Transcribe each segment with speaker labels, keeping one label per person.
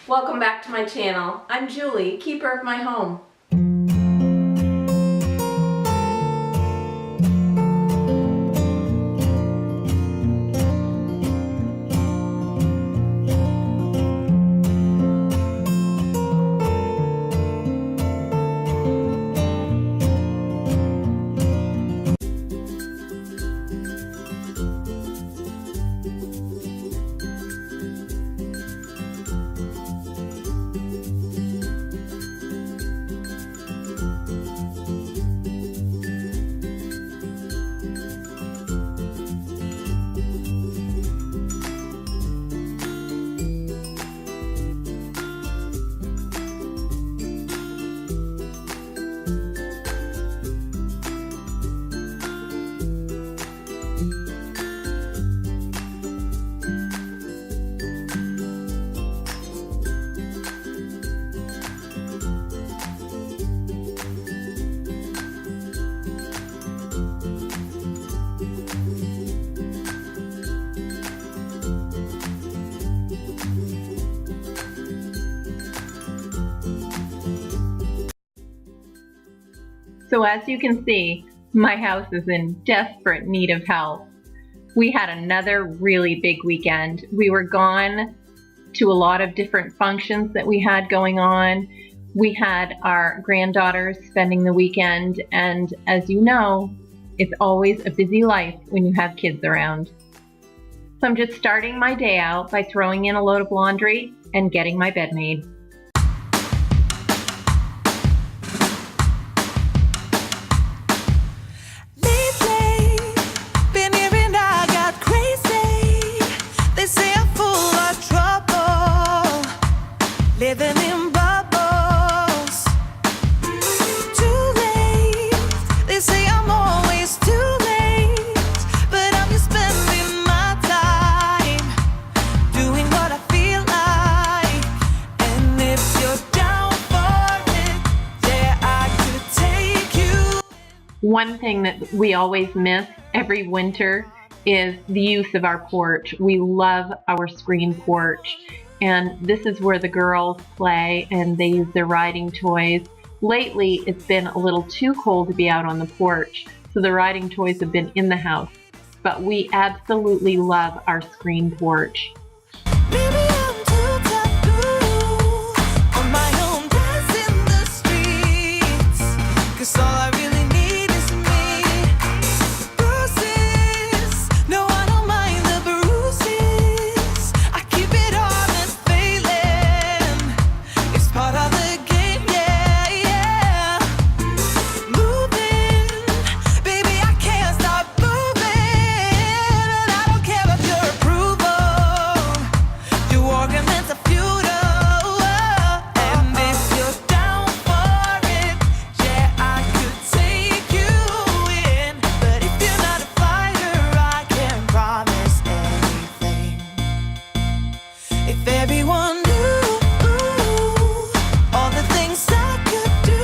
Speaker 1: Welcome back to my channel. I'm Julie, keeper of my home.
Speaker 2: So as you can see, my house is in desperate need of help. We had another really big weekend. We were gone to a lot of different functions that we had going on. We had our granddaughters spending the weekend, and as you know, it's always a busy life when you have kids around. So I'm just starting my day out by throwing in a load of laundry and getting my bed made.
Speaker 3: Living in bubbles. Too late. They say I'm always too late, but I'm just spending my time doing what I feel like. And if you're down for it, yeah, I could take you.
Speaker 2: One thing that we always miss every winter is the use of our porch. We love our screen porch. And this is where the girls play and they use their riding toys. Lately, it's been a little too cold to be out on the porch, so the riding toys have been in the house. But we absolutely love our screen porch.
Speaker 3: Maybe I'm too taboo on my own dance in the streets, 'cause all I really need is me. Bruises, no, I don't mind the bruises. I keep it honest, failing. It's part of the game, yeah, yeah. Moving, baby, I can't stop moving. And I don't care about your approval. Your arguments are futile. And if you're down for it, yeah, I could take you in. But if you're not a fighter, I can't promise anything. If everyone knew all the things I could do,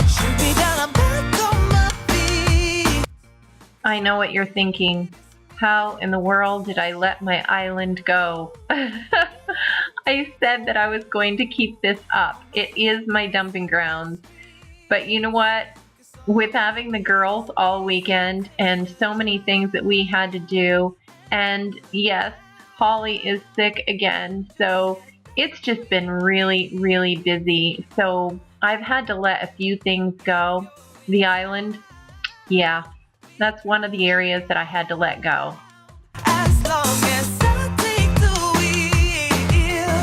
Speaker 3: shoot me down, I'm back on my feet.
Speaker 2: I know what you're thinking. How in the world did I let my island go? I said that I was going to keep this up. It is my dumping grounds. But you know what? With having the girls all weekend and so many things that we had to do, and yes, Holly is sick again, so it's just been really, really busy. So I've had to let a few things go. The island, yeah, that's one of the areas that I had to let go.
Speaker 3: As long as I take the wheel,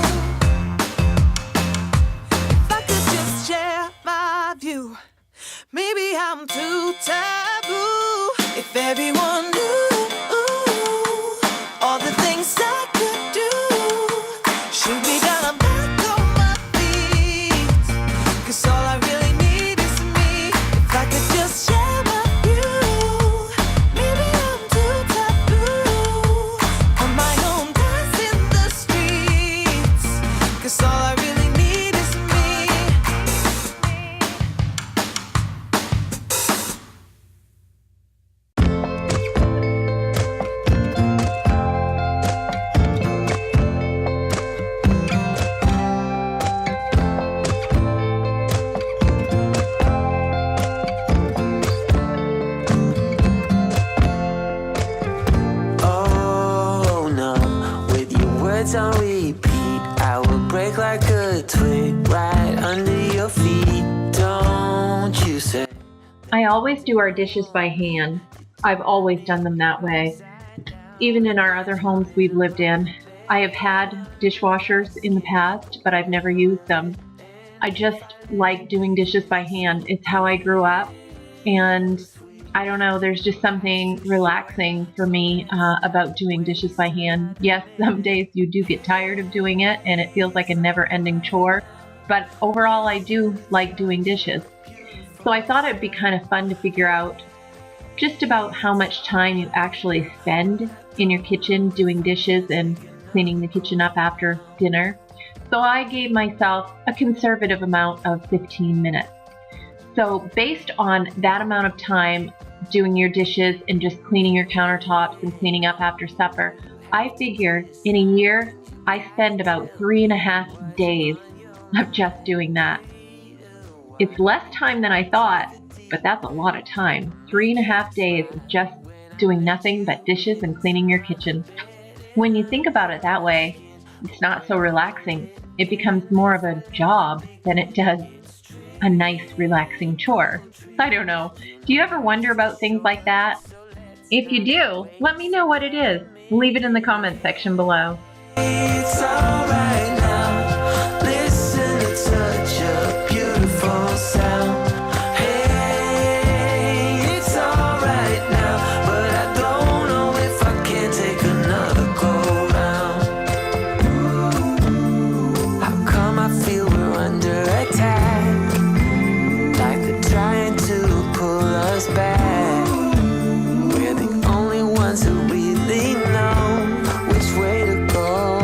Speaker 3: if I could just share my view, maybe I'm too taboo. If everyone knew all the things I could do, shoot me down, I'm back on my feet. 'Cause all I really need is me. If I could just share my view, maybe I'm too taboo on my own dance in the streets. 'Cause all I really need is me.
Speaker 2: I always do our dishes by hand. I've always done them that way. Even in our other homes we've lived in, I have had dishwashers in the past, but I've never used them. I just like doing dishes by hand. It's how I grew up, and I don't know, there's just something relaxing for me about doing dishes by hand. Yes, some days you do get tired of doing it and it feels like a never-ending chore, but overall I do like doing dishes. So I thought it'd be kind of fun to figure out just about how much time you actually spend in your kitchen doing dishes and cleaning the kitchen up after dinner. So I gave myself a conservative amount of 15 minutes. So based on that amount of time doing your dishes and just cleaning your countertops and cleaning up after supper, I figured in a year I spend about 3.5 days of just doing that. It's less time than I thought, but that's a lot of time. 3.5 days of just doing nothing but dishes and cleaning your kitchen. When you think about it that way, it's not so relaxing. It becomes more of a job than it does a nice, relaxing chore. I don't know. Do you ever wonder about things like that? If you do, let me know what it is. Leave it in the comment section below.
Speaker 3: It's alright now. Listen to such a beautiful sound. Hey, it's alright now, but I don't know if I can take another go round. How come I feel we're under attack? Like they're trying to pull us back. We're the only ones who really know which way to go.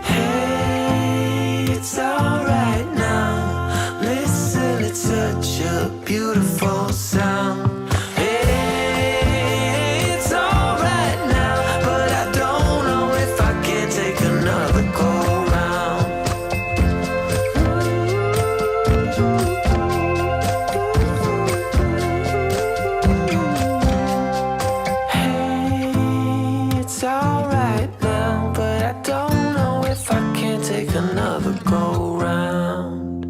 Speaker 3: Hey, it's alright now. Listen, it's such a beautiful sound. Hey, it's alright now, but I don't know if I can take another go round. Hey, it's alright now, but I don't know if I can take another go round.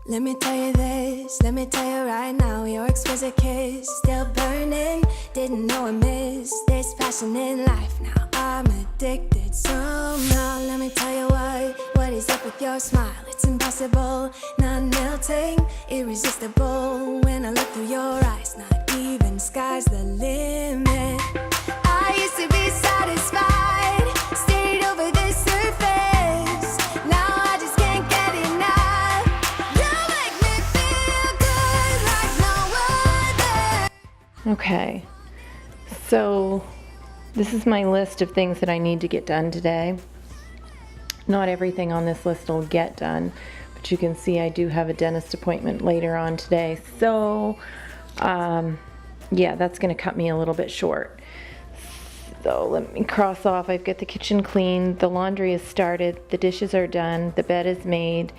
Speaker 4: Let me tell you this, let me tell you right now, your exquisite kiss still burning. Didn't know I missed this passion in life. Now I'm addicted somehow. Let me tell you what is up with your smile? It's impossible, not melting, irresistible. When I look through your eyes, not even sky's the limit. I used to be satisfied, stayed over the surface. Now I just can't get enough. You make me feel good like no other.
Speaker 2: Okay, so this is my list of things that I need to get done today. Not everything on this list will get done, but you can see I do have a dentist appointment later on today. So, yeah, that's going to cut me a little bit short. So let me cross off. I've got the kitchen clean, the laundry is started, the dishes are done, the bed is made.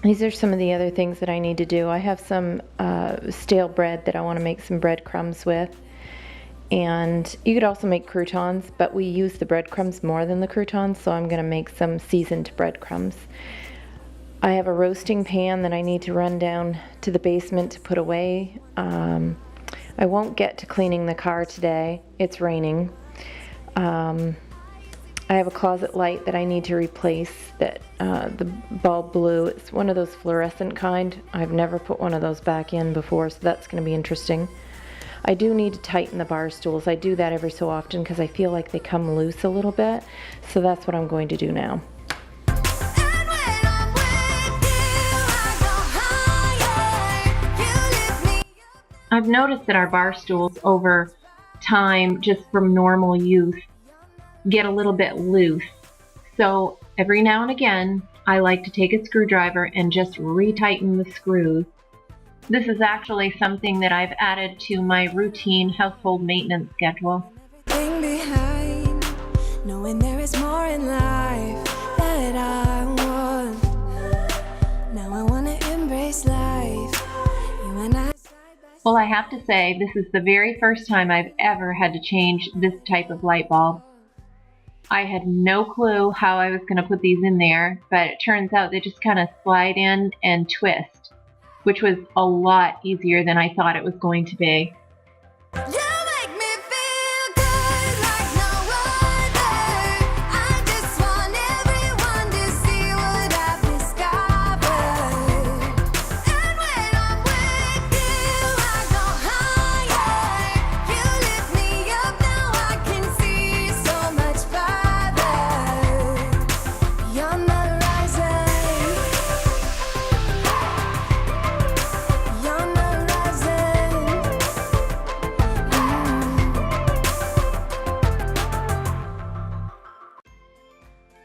Speaker 2: These are some of the other things that I need to do. I have some stale bread that I want to make some breadcrumbs with. And you could also make croutons, but we use the breadcrumbs more than the croutons, so I'm going to make some seasoned breadcrumbs. I have a roasting pan that I need to run down to the basement to put away. I won't get to cleaning the car today. It's raining. I have a closet light that I need to replace, that the bulb blew. It's one of those fluorescent kind. I've never put one of those back in before, so that's going to be interesting. I do need to tighten the bar stools. I do that every so often because I feel like they come loose a little bit. So that's what I'm going to do now.
Speaker 4: And when I'm with you, I go higher. You lift me up.
Speaker 2: I've noticed that our bar stools over time, just from normal use, get a little bit loose. So every now and again, I like to take a screwdriver and just retighten the screws. This is actually something that I've added to my routine household maintenance schedule.
Speaker 4: Leaving behind, knowing there is more in life that I want. Now I wanna embrace life. You and I.
Speaker 2: Well, I have to say, this is the very first time I've ever had to change this type of light bulb. I had no clue how I was going to put these in there, but it turns out they just kind of slide in and twist, which was a lot easier than I thought it was going to be.
Speaker 4: You make me feel good like no other. I just want everyone to see what I've discovered. And when I'm with you, I go higher. You lift me up, now I can see so much farther. You're the rising. You're the rising.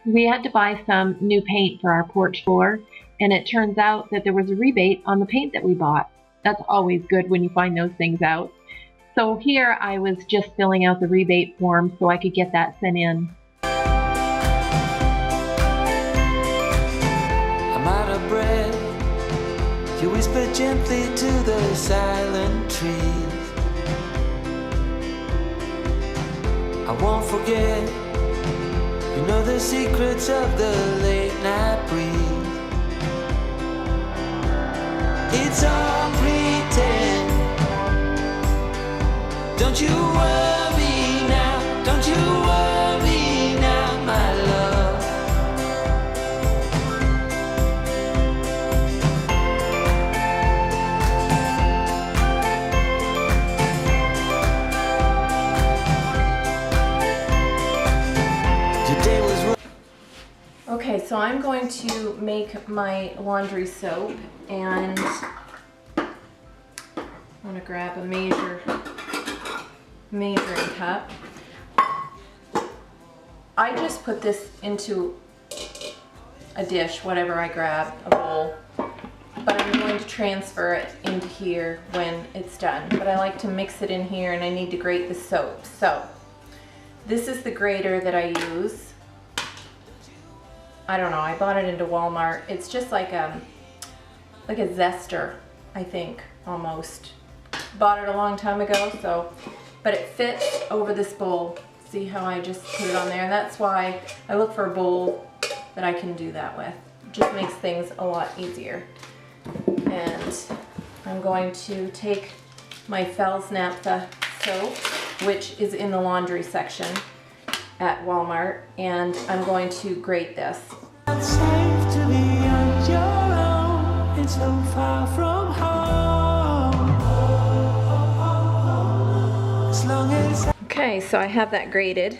Speaker 2: We had to buy some new paint for our porch floor, and it turns out that there was a rebate on the paint that we bought. That's always good when you find those things out. So here I was just filling out the rebate form so I could get that sent in.
Speaker 3: I'm out of breath. You whisper gently to the silent trees. I won't forget. You know the secrets of the late night breeze. It's all pretend. Don't you worry now. Don't you worry now, my love. Your day was
Speaker 1: Okay, so I'm going to make my laundry soap, and I'm going to grab a measuring cup. I just put this into a dish, whatever I grab, a bowl, but I'm going to transfer it into here when it's done. But I like to mix it in here, and I need to grate the soap. So this is the grater that I use. I don't know, I bought it into Walmart. It's just like a zester, I think, almost. Bought it a long time ago, but it fits over this bowl. See how I just put it on there? That's why I look for a bowl that I can do that with. It just makes things a lot easier. And I'm going to take my Fels Naptha Soap, which is in the laundry section at Walmart, and I'm going to grate this.
Speaker 3: It's safe to be on your own. It's so far from home. As long as
Speaker 1: Okay, so I have that grated.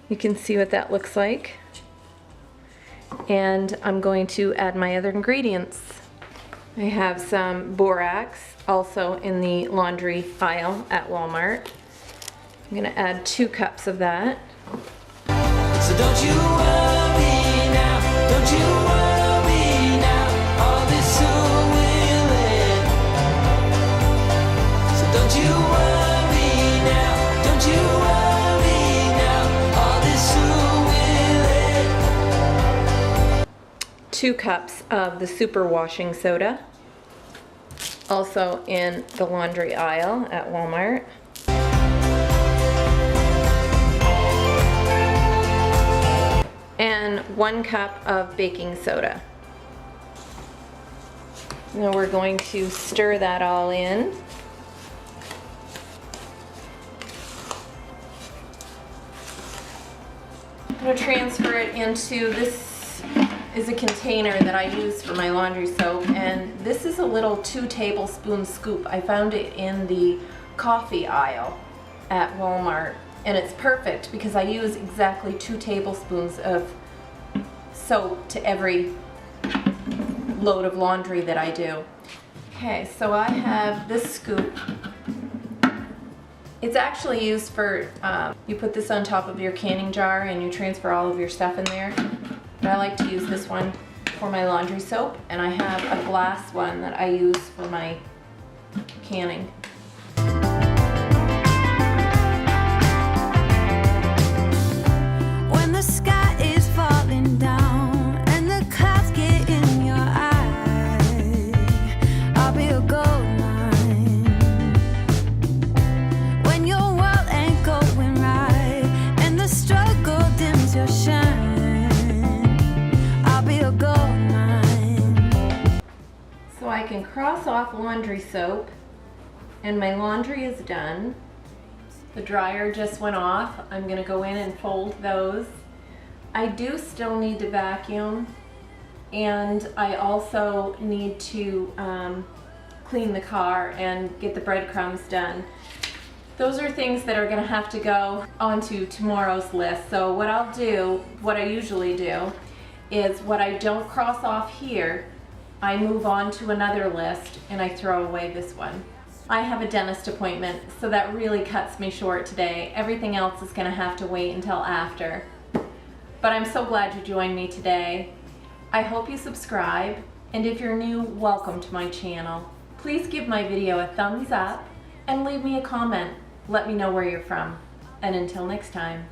Speaker 1: You can see what that looks like. And I'm going to add my other ingredients. I have some borax, also in the laundry aisle at Walmart. I'm gonna add 2 cups of that.
Speaker 3: So don't you worry now, don't you worry now, all this soon will end. So don't you worry now, don't you worry now, all this soon will end.
Speaker 1: 2 cups of the super washing soda, also in the laundry aisle at Walmart. And 1 cup of baking soda. Now we're going to stir that all in. I'm going to transfer it into, this is a container that I use for my laundry soap, and this is a little 2 tablespoon scoop. I found it in the coffee aisle at Walmart. And it's perfect because I use exactly 2 tablespoons of soap to every load of laundry that I do. Okay, so I have this scoop. It's actually used for, you put this on top of your canning jar and you transfer all of your stuff in there. But I like to use this one for my laundry soap, and I have a glass one that I use for my canning.
Speaker 4: When the sky is falling down and the clouds get in your eye, I'll be a gold mine. When your world ain't going right and the struggle
Speaker 1: can cross off laundry soap, and my laundry is done. The dryer just went off. I'm gonna go in and fold those. I do still need to vacuum, and I also need to clean the car and get the breadcrumbs done. Those are things that are gonna have to go onto tomorrow's list. So what I'll do, what I usually do, is what I don't cross off here, I move on to another list and I throw away this one. I have a dentist appointment, so that really cuts me short today. Everything else is gonna have to wait until after. But I'm so glad you joined me today. I hope you subscribe, and if you're new, welcome to my channel. Please give my video a thumbs up and leave me a comment. Let me know where you're from. And until next time.